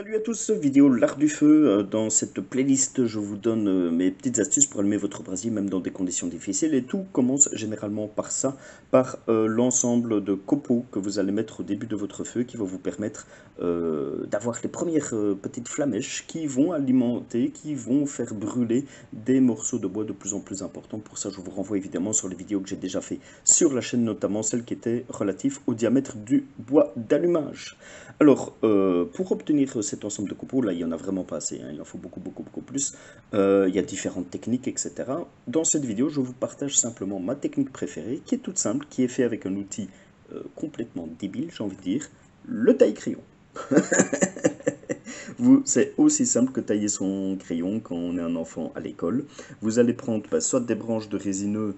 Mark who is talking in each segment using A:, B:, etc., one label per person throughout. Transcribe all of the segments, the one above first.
A: Salut à tous, vidéo l'art du feu. Dans cette playlist, je vous donne mes petites astuces pour allumer votre brasier, même dans des conditions difficiles. Et tout commence généralement par ça, par l'ensemble de copeaux que vous allez mettre au début de votre feu, qui va vous permettre d'avoir les premières petites flamèches qui vont alimenter, qui vont faire brûler des morceaux de bois de plus en plus importants. Pour ça, je vous renvoie évidemment sur les vidéos que j'ai déjà fait sur la chaîne, notamment celle qui était relative au diamètre du bois d'allumage. Alors, pour obtenir cet ensemble de copeaux, là, il n'y en a vraiment pas assez, hein, il en faut beaucoup, beaucoup, beaucoup plus. Il y a différentes techniques, etc. Dans cette vidéo, je vous partage simplement ma technique préférée, qui est toute simple, qui est fait avec un outil complètement débile, j'ai envie de dire, le taille-crayon. C'est aussi simple que tailler son crayon quand on est un enfant à l'école. Vous allez prendre soit des branches de résineux,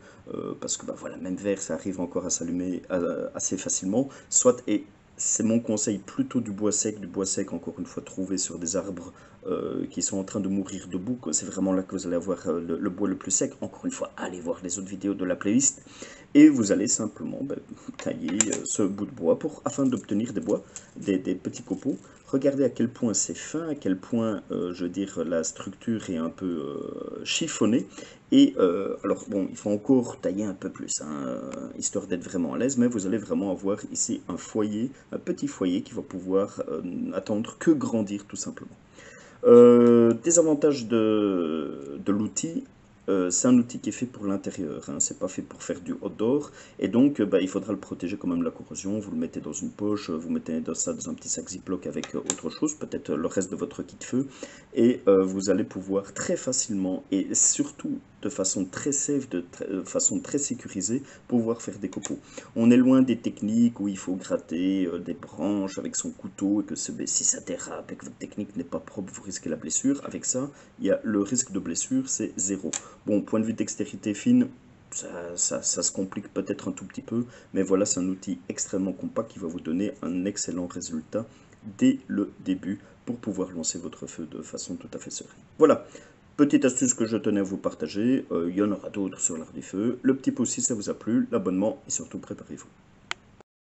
A: parce que voilà, même vert, ça arrive encore à s'allumer assez facilement, soit, et c'est mon conseil, plutôt du bois sec encore une fois trouvé sur des arbres qui sont en train de mourir debout. C'est vraiment là que vous allez avoir le bois le plus sec. Encore une fois, allez voir les autres vidéos de la playlist. Et vous allez simplement tailler ce bout de bois afin d'obtenir des bois, des petits copeaux. Regardez à quel point c'est fin, à quel point, je veux dire, la structure est un peu chiffonnée. Et alors, bon, il faut encore tailler un peu plus, hein, histoire d'être vraiment à l'aise, mais vous allez vraiment avoir ici un foyer, un petit foyer qui va pouvoir attendre que grandir tout simplement. Des avantages de l'outil, c'est un outil qui est fait pour l'intérieur, hein, c'est pas fait pour faire du outdoor, et donc il faudra le protéger quand même de la corrosion. Vous le mettez dans une poche, vous mettez ça dans un petit sac Ziploc avec autre chose, peut-être le reste de votre kit feu, et vous allez pouvoir très facilement, et surtout de façon très safe, de façon très sécurisée, pouvoir faire des copeaux. On est loin des techniques où il faut gratter des branches avec son couteau, et que si ça dérape et que votre technique n'est pas propre, vous risquez la blessure. Avec ça, le risque de blessure, c'est zéro. Bon, point de vue dextérité fine, ça se complique peut-être un tout petit peu, mais voilà, c'est un outil extrêmement compact qui va vous donner un excellent résultat dès le début pour pouvoir lancer votre feu de façon tout à fait sereine. Voilà, petite astuce que je tenais à vous partager, il y en aura d'autres sur l'art du feu. Le petit pouce si ça vous a plu, l'abonnement et surtout préparez-vous.